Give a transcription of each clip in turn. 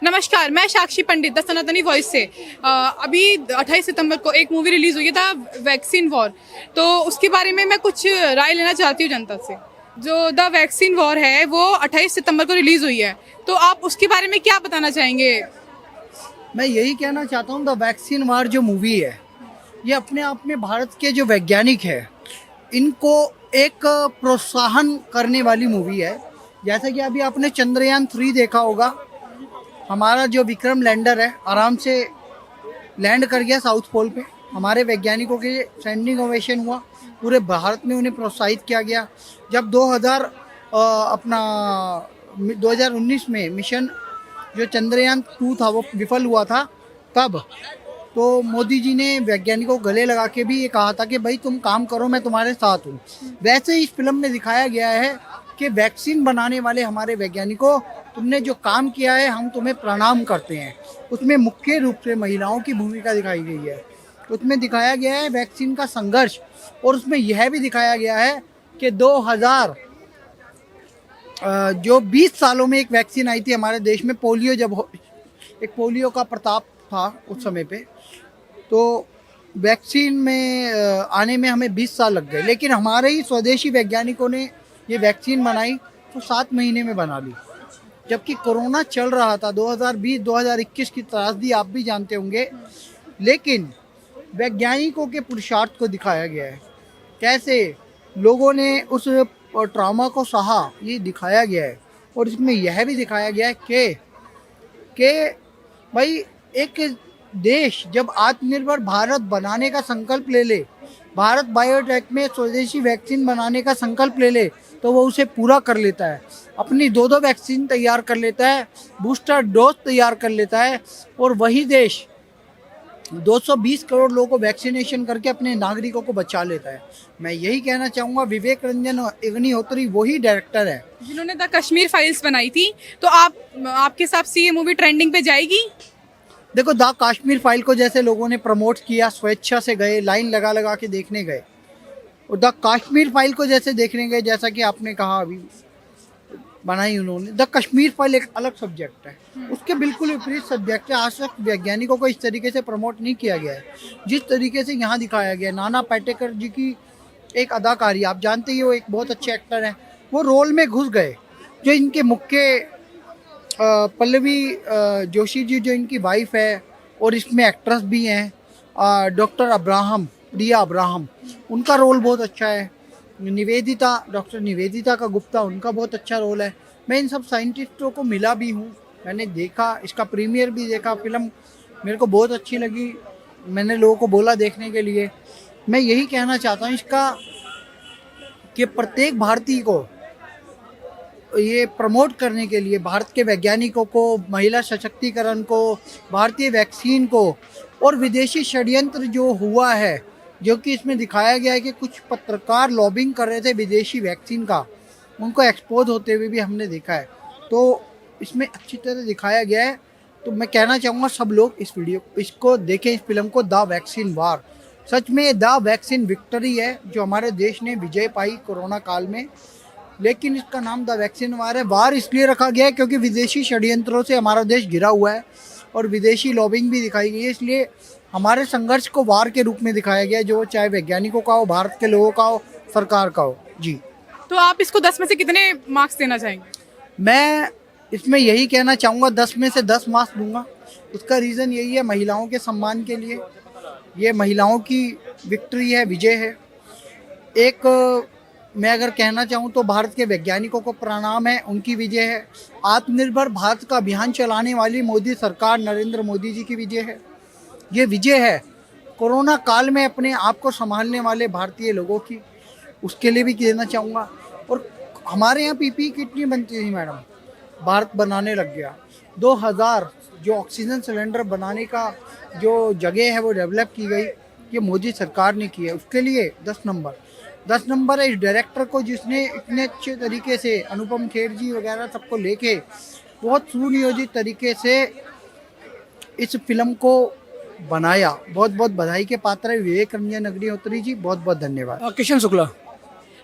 नमस्कार, मैं साक्षी पंडित द सनातनी वॉइस से। अभी 28 सितंबर को एक मूवी रिलीज़ हुई है द वैक्सीन वॉर। तो उसके बारे में मैं कुछ राय लेना चाहती हूँ जनता से। जो द वैक्सीन वॉर है वो 28 सितंबर को रिलीज़ हुई है, तो आप उसके बारे में क्या बताना चाहेंगे? मैं यही कहना चाहता हूँ, द वैक्सीन वार जो मूवी है, ये अपने आप में भारत के जो वैज्ञानिक है इनको एक प्रोत्साहन करने वाली मूवी है। जैसा कि अभी आपने चंद्रयान 3 देखा होगा, हमारा जो विक्रम लैंडर है आराम से लैंड कर गया साउथ पोल पे। हमारे वैज्ञानिकों के स्टैंडिंग ओवेशन हुआ, पूरे भारत में उन्हें प्रोत्साहित किया गया। जब 2019 में मिशन जो चंद्रयान 2 था वो विफल हुआ था, तब तो मोदी जी ने वैज्ञानिकों को गले लगा के भी ये कहा था कि भाई तुम काम करो, मैं तुम्हारे साथ हूँ। वैसे ही इस फिल्म में दिखाया गया है कि वैक्सीन बनाने वाले हमारे वैज्ञानिकों, तुमने जो काम किया है हम तुम्हें प्रणाम करते हैं। उसमें मुख्य रूप से महिलाओं की भूमिका दिखाई गई है। उसमें दिखाया गया है वैक्सीन का संघर्ष, और उसमें यह भी दिखाया गया है कि 2000 जो 20 सालों में एक वैक्सीन आई थी हमारे देश में, पोलियो एक पोलियो का प्रताप था उस समय पे, तो वैक्सीन में आने में हमें 20 साल लग गए, लेकिन हमारे ही स्वदेशी वैज्ञानिकों ने ये वैक्सीन बनाई तो 7 महीने में बना ली। जबकि कोरोना चल रहा था 2020-2021 की त्रासदी आप भी जानते होंगे, लेकिन वैज्ञानिकों के पुरुषार्थ को दिखाया गया है, कैसे लोगों ने उस ट्रॉमा को सहा, ये दिखाया गया है। और इसमें यह भी दिखाया गया है कि भाई एक देश जब आत्मनिर्भर भारत बनाने का संकल्प ले ले, भारत बायोटेक में स्वदेशी वैक्सीन बनाने का संकल्प ले ले, तो वो उसे पूरा कर लेता है। अपनी 2-2 वैक्सीन तैयार कर लेता है, बूस्टर डोज तैयार कर लेता है, और वही देश 220 करोड़ लोगों को वैक्सीनेशन करके अपने नागरिकों को बचा लेता है। मैं यही कहना चाहूँगा, विवेक रंजन अग्निहोत्री वही डायरेक्टर है जिन्होंने द कश्मीर फाइल्स बनाई थी। तो आपके हिसाब से ये मूवी ट्रेंडिंग पे जाएगी? देखो, द कश्मीर फाइल को जैसे लोगों ने प्रमोट किया, स्वेच्छा से गए, लाइन लगा लगा के देखने गए, और द कश्मीर फाइल को जैसे देखने गए, जैसा कि आपने कहा अभी बनाई उन्होंने, द कश्मीर फाइल एक अलग सब्जेक्ट है, उसके बिल्कुल विपरीत सब्जेक्ट है। आज तक वैज्ञानिकों को इस तरीके से प्रमोट नहीं किया गया है जिस तरीके से यहाँ दिखाया गया है। नाना पाटेकर जी की एक अदाकारी, आप जानते ही हो, एक बहुत अच्छे एक्टर हैं, वो रोल में घुस गए। जो इनके मुख्य पल्लवी जोशी जी जो इनकी वाइफ है, और इसमें एक्ट्रेस भी हैं डॉक्टर अब्राहम, रिया अब्राहम, उनका रोल बहुत अच्छा है। निवेदिता, डॉक्टर निवेदिता का गुप्ता, उनका बहुत अच्छा रोल है। मैं इन सब साइंटिस्टों को मिला भी हूँ, मैंने देखा, इसका प्रीमियर भी देखा। फिल्म मेरे को बहुत अच्छी लगी, मैंने लोगों को बोला देखने के लिए। मैं यही कहना चाहता हूँ इसका कि प्रत्येक भारतीय को ये प्रमोट करने के लिए, भारत के वैज्ञानिकों को, महिला सशक्तिकरण को, भारतीय वैक्सीन को, और विदेशी षड्यंत्र जो हुआ है, जो कि इसमें दिखाया गया है कि कुछ पत्रकार लॉबिंग कर रहे थे विदेशी वैक्सीन का, उनको एक्सपोज होते हुए भी हमने देखा है। तो इसमें अच्छी तरह दिखाया गया है। तो मैं कहना चाहूँगा सब लोग इसको देखें, इस फिल्म को, द वैक्सीन वार। सच में द वैक्सीन विक्ट्री है जो हमारे देश ने विजय पाई कोरोना काल में, लेकिन इसका नाम द वैक्सीन वार है। वार इसलिए रखा गया है क्योंकि विदेशी षड्यंत्रों से हमारा देश घिरा हुआ है, और विदेशी लॉबिंग भी दिखाई गई है, इसलिए हमारे संघर्ष को वार के रूप में दिखाया गया है, जो चाहे वैज्ञानिकों का हो, भारत के लोगों का हो, सरकार का हो। जी, तो आप इसको 10 में से कितने मार्क्स देना चाहेंगे? मैं इसमें यही कहना चाहूँगा, 10 में से 10 मार्क्स दूंगा। उसका रीज़न यही है, महिलाओं के सम्मान के लिए, ये महिलाओं की विक्ट्री है, विजय है। एक मैं अगर कहना चाहूँ तो भारत के वैज्ञानिकों को प्रणाम है, उनकी विजय है। आत्मनिर्भर भारत का अभियान चलाने वाली मोदी सरकार, नरेंद्र मोदी जी की विजय है। ये विजय है कोरोना काल में अपने आप को संभालने वाले भारतीय लोगों की, उसके लिए भी कहना चाहूँगा। और हमारे यहाँ पीपीई किट नहीं बनती थी मैडम, भारत बनाने लग गया। 2000 जो ऑक्सीजन सिलेंडर बनाने का जो जगह है वो डेवलप की गई, ये मोदी सरकार ने की है। उसके लिए 10 नंबर है इस डायरेक्टर को, जिसने इतने अच्छे तरीके से अनुपम खेर जी वगैरह सबको लेके बहुत सुनियोजित तरीके से इस फिल्म को बनाया। बहुत बहुत बधाई के पात्र है विवेक रंजन अग्निहोत्री जी, बहुत बहुत धन्यवाद। किशन शुक्ला।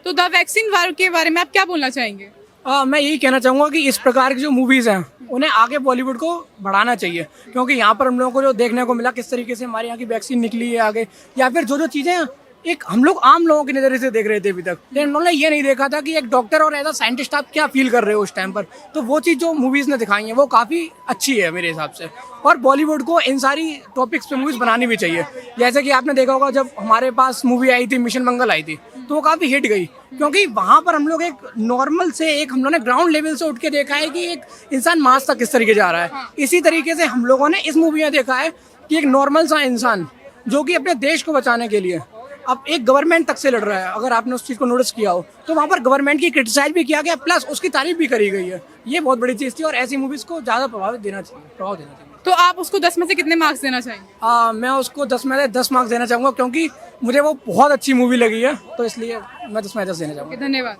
तो द वैक्सीन वार के बारे में आप क्या बोलना चाहेंगे? मैं यही कहना चाहूँगा कि इस प्रकार की जो मूवीज़ हैं उन्हें आगे बॉलीवुड को बढ़ाना चाहिए, क्योंकि यहाँ पर हम लोगों को जो देखने को मिला किस तरीके से हमारे यहाँ की वैक्सीन निकली है आगे, या फिर जो जो चीज़ें एक हम लोग आम लोगों के नज़रिए से देख रहे थे अभी तक, लेकिन उन्होंने ये नहीं देखा था कि एक डॉक्टर और एज अ साइंटिस्ट आप क्या फील कर रहे हो उस टाइम पर। तो वो चीज़ जो मूवीज़ ने दिखाई है वो काफ़ी अच्छी है मेरे हिसाब से, और बॉलीवुड को इन सारी टॉपिक्स पे मूवीज़ बनानी भी चाहिए। जैसे कि आपने देखा होगा जब हमारे पास मूवी आई थी मिशन मंगल आई थी, तो वो काफ़ी हिट गई, क्योंकि वहाँ पर हम लोग एक नॉर्मल से एक हम लोगों ने ग्राउंड लेवल से उठ के देखा है कि एक इंसान मार्स तक किस तरीके जा रहा है। इसी तरीके से हम लोगों ने इस मूवी में देखा है कि एक नॉर्मल सा इंसान जो कि अपने देश को बचाने के लिए अब एक गवर्नमेंट तक से लड़ रहा है, अगर आपने उस चीज़ को नोटिस किया हो तो वहाँ पर गवर्नमेंट की क्रिटिसाइज भी किया गया, प्लस उसकी तारीफ भी करी गई है। ये बहुत बड़ी चीज़ थी, और ऐसी मूवीज़ को ज़्यादा प्रभाव देना चाहिए। तो आप उसको 10 में से कितने मार्क्स देना चाहेंगे? मैं उसको 10 में से 10 मार्क्स देना चाहूँगा, क्योंकि मुझे वो बहुत अच्छी मूवी लगी है, तो इसलिए मैं 10 में से 10 देना चाहूँगा। धन्यवाद।